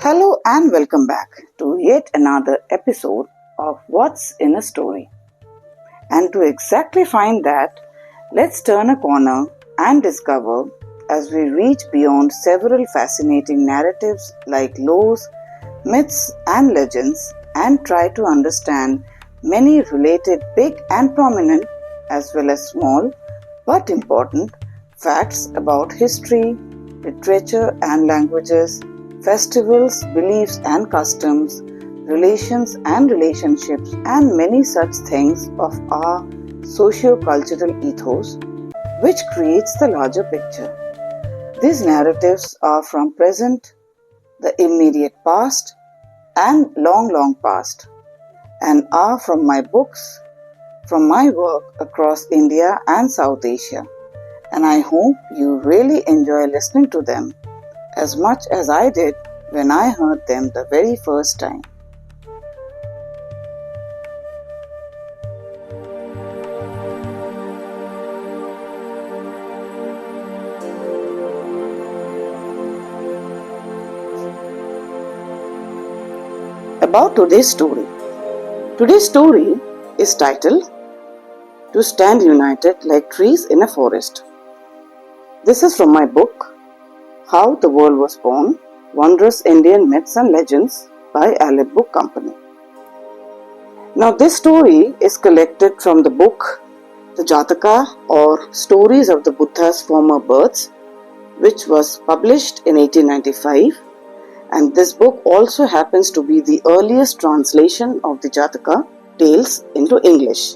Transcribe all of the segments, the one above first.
Hello and welcome back to yet another episode of What's in a Story. And to exactly find that, let's turn a corner and discover as we reach beyond several fascinating narratives like laws, myths and legends and try to understand many related big and prominent as well as small but important facts about history, literature and languages, festivals, beliefs and customs, relations and relationships, and many such things of our socio-cultural ethos, which creates the larger picture. These narratives are from present, the immediate past, and long past, and are from my books, from my work across India and South Asia. And I hope you really enjoy listening to them as much as I did when I heard them the very first time. About today's story. Today's story is titled To Stand United Like Trees in a Forest. This is from my book, How the World Was Born, Wondrous Indian Myths and Legends by Aleph Book Company. Now this story is collected from the book The Jataka or Stories of the Buddha's Former Births, which was published in 1895, and this book also happens to be the earliest translation of the Jataka tales into English,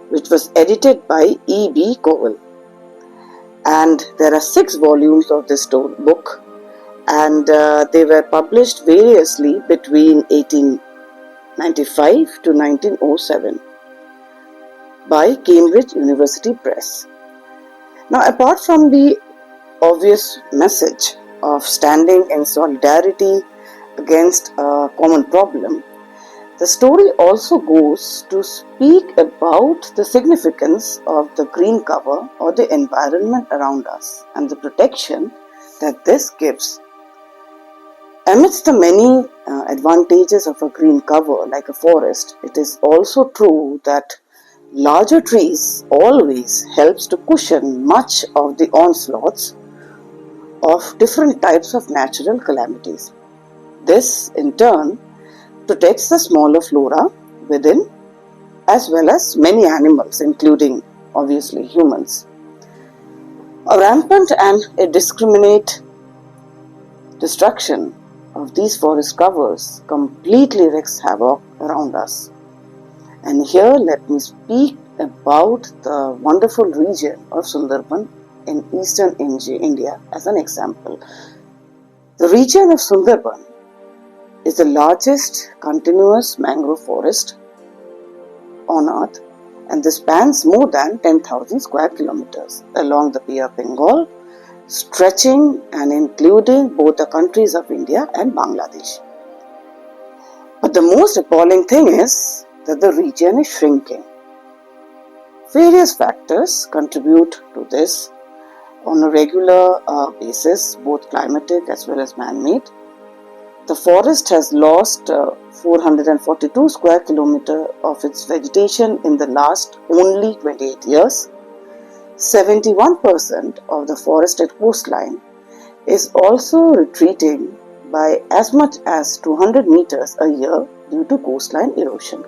which was edited by E.B. Cowell. And there are 6 volumes of this book, and they were published variously between 1895 to 1907 by Cambridge University Press. Now, apart from the obvious message of standing in solidarity against a common problem, the story also goes to speak about the significance of the green cover or the environment around us and the protection that this gives. Amidst the many advantages of a green cover like a forest, it is also true that larger trees always helps to cushion much of the onslaughts of different types of natural calamities. This, in turn, protects the smaller flora within as well as many animals, including obviously humans. A rampant and indiscriminate destruction of these forest covers completely wreaks havoc around us. And here let me speak about the wonderful region of Sundarban in eastern India as an example. The region of Sundarban is the largest continuous mangrove forest on earth, and this spans more than 10,000 square kilometers along the Bay of Bengal, stretching and including both the countries of India and Bangladesh. But the most appalling thing is that the region is shrinking. Various factors contribute to this on a regular basis, both climatic as well as man-made. The forest has lost 442 square kilometers of its vegetation in the last only 28 years. 71% of the forested coastline is also retreating by as much as 200 meters a year due to coastline erosion.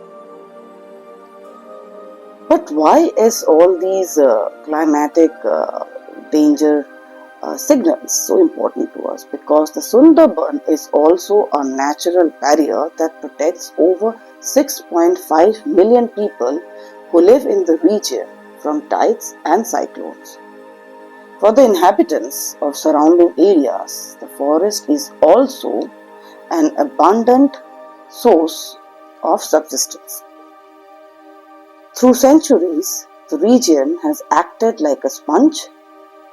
But why is all these climatic danger signals so important to us? Because the Sundarban is also a natural barrier that protects over 6.5 million people who live in the region from tides and cyclones. For the inhabitants of surrounding areas, the forest is also an abundant source of subsistence. Through centuries, the region has acted like a sponge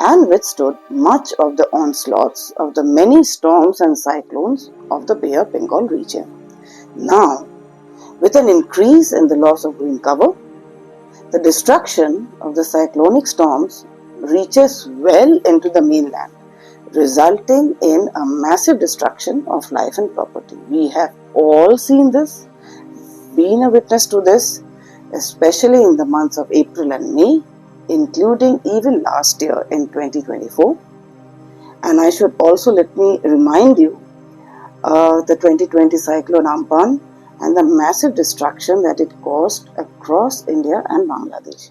and withstood much of the onslaughts of the many storms and cyclones of the Bay of Bengal region. Now, with an increase in the loss of green cover, the destruction of the cyclonic storms reaches well into the mainland, resulting in a massive destruction of life and property. We have all seen this, been a witness to this, especially in the months of April and May, including even last year in 2024. And I should also let me remind you the 2020 cyclone Amphan and the massive destruction that it caused across India and Bangladesh.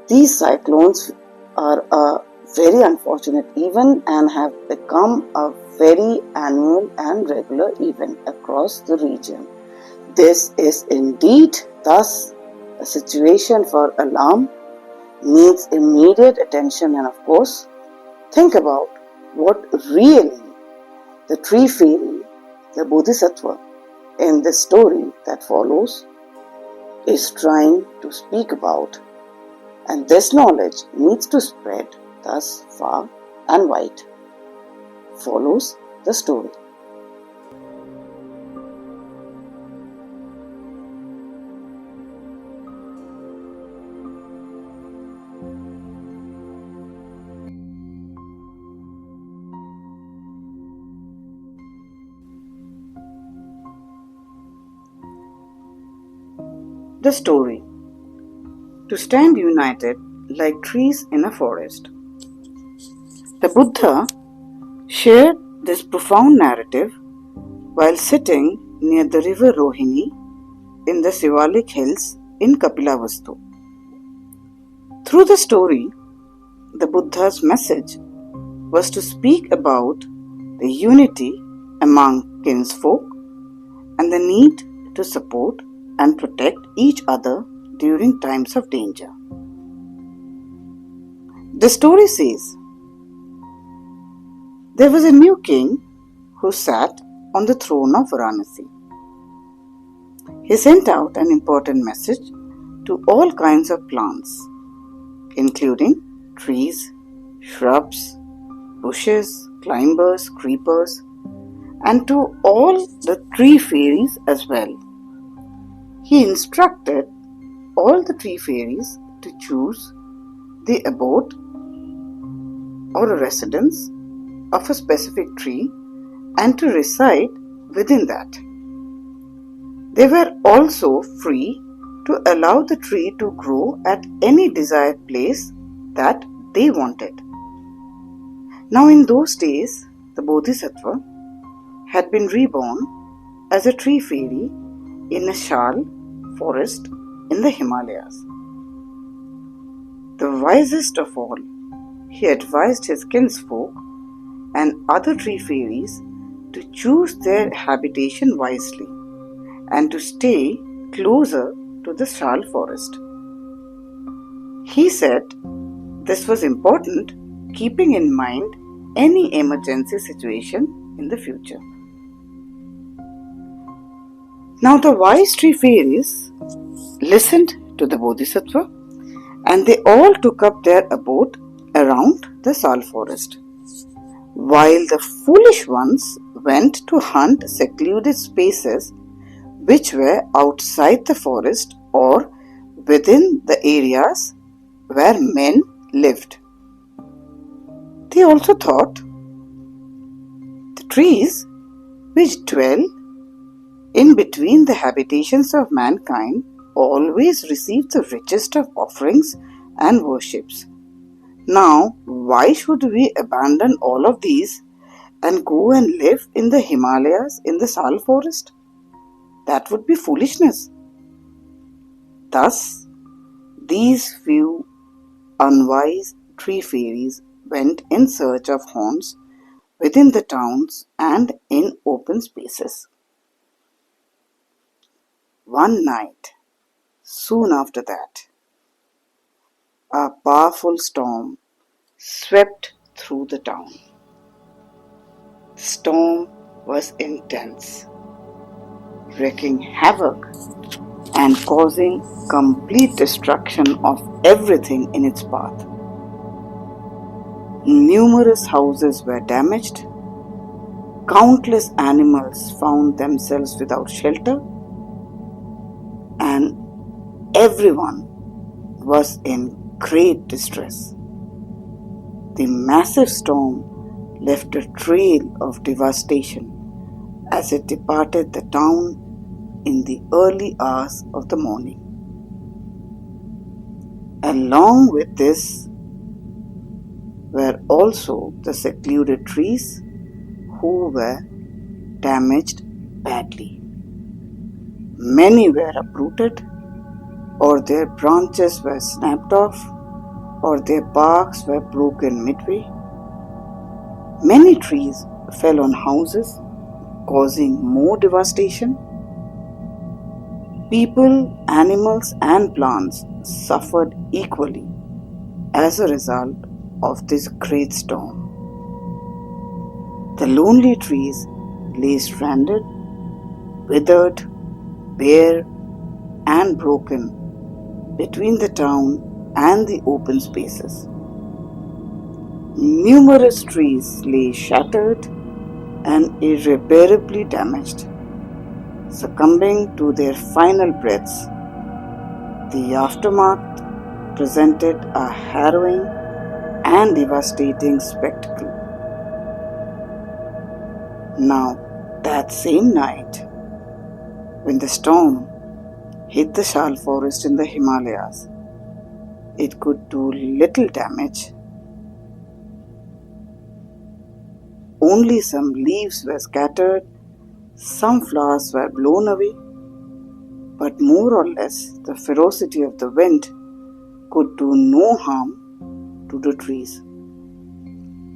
These cyclones are very unfortunate event and have become a very annual and regular event across the region. This is indeed thus a situation for alarm, needs immediate attention, and of course, think about what really the tree fairy, the Bodhisattva, in this story that follows is trying to speak about. And this knowledge needs to spread thus far and wide. Follows the story. The story. To stand united like trees in a forest. The Buddha shared this profound narrative while sitting near the river Rohini in the Sivalik hills in Kapilavastu. Through the story, the Buddha's message was to speak about the unity among kinsfolk and the need to support and protect each other during times of danger. The story says, there was a new king who sat on the throne of Varanasi. He sent out an important message to all kinds of plants, including trees, shrubs, bushes, climbers, creepers, and to all the tree fairies as well. He instructed all the tree fairies to choose the abode or a residence of a specific tree and to reside within that. They were also free to allow the tree to grow at any desired place that they wanted. Now in those days, the Bodhisattva had been reborn as a tree fairy in a shal forest in the Himalayas. The wisest of all, he advised his kinsfolk and other tree fairies to choose their habitation wisely and to stay closer to the shal forest. He said this was important, keeping in mind any emergency situation in the future. Now the wise tree fairies listened to the Bodhisattva and they all took up their abode around the Sal forest, while the foolish ones went to hunt secluded spaces which were outside the forest or within the areas where men lived. They also thought the trees which dwell in between the habitations of mankind always receive the richest of offerings and worships. Now, why should we abandon all of these and go and live in the Himalayas in the Sal forest? That would be foolishness. Thus, these few unwise tree fairies went in search of haunts within the towns and in open spaces. One night, soon after that, a powerful storm swept through the town. The storm was intense, wreaking havoc and causing complete destruction of everything in its path. Numerous houses were damaged, countless animals found themselves without shelter, and everyone was in great distress. The massive storm left a trail of devastation as it departed the town in the early hours of the morning. Along with this were also the secluded trees who were damaged badly. Many were uprooted, or their branches were snapped off, or their barks were broken midway. Many trees fell on houses, causing more devastation. People, animals, and plants suffered equally as a result of this great storm. The lonely trees lay stranded, withered, bare, and broken between the town and the open spaces. Numerous trees lay shattered and irreparably damaged, succumbing to their final breaths. The aftermath presented a harrowing and devastating spectacle. Now, that same night, when the storm hit the Shal forest in the Himalayas, it could do little damage. Only some leaves were scattered, some flowers were blown away, but more or less the ferocity of the wind could do no harm to the trees.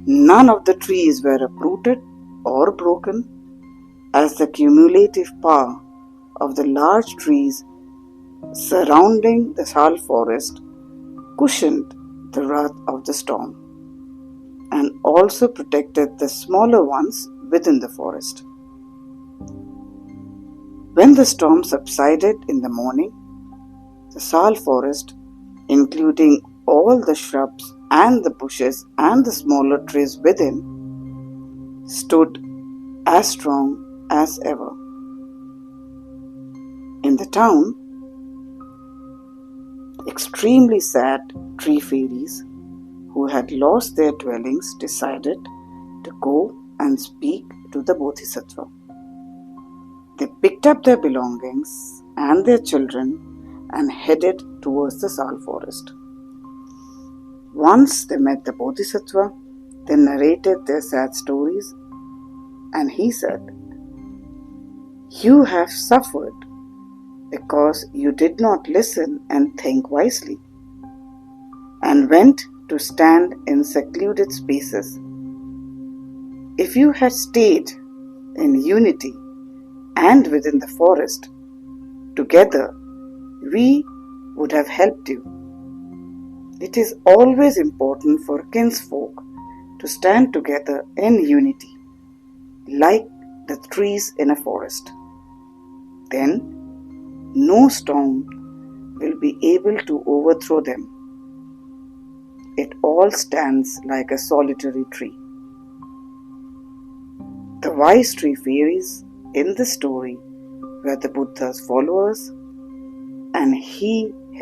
None of the trees were uprooted or broken, as the cumulative power of the large trees surrounding the Shal forest cushioned the wrath of the storm and also protected the smaller ones within the forest. When the storm subsided in the morning, the Shal forest, including all the shrubs and the bushes and the smaller trees within, stood as strong as ever. In the town, extremely sad tree fairies who had lost their dwellings decided to go and speak to the Bodhisattva. They picked up their belongings and their children and headed towards the Shal forest. Once they met the Bodhisattva, they narrated their sad stories, and he said, "You have suffered because you did not listen and think wisely, and went to stand in secluded spaces. If you had stayed in unity and within the forest, together we would have helped you. It is always important for kinsfolk to stand together in unity, like the trees in a forest. Then no storm will be able to overthrow them. It all stands like a solitary tree." The wise tree fairies in the story were the Buddha's followers, and he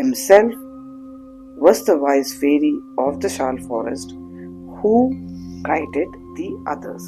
himself was the wise fairy of the Shal forest who guided the others.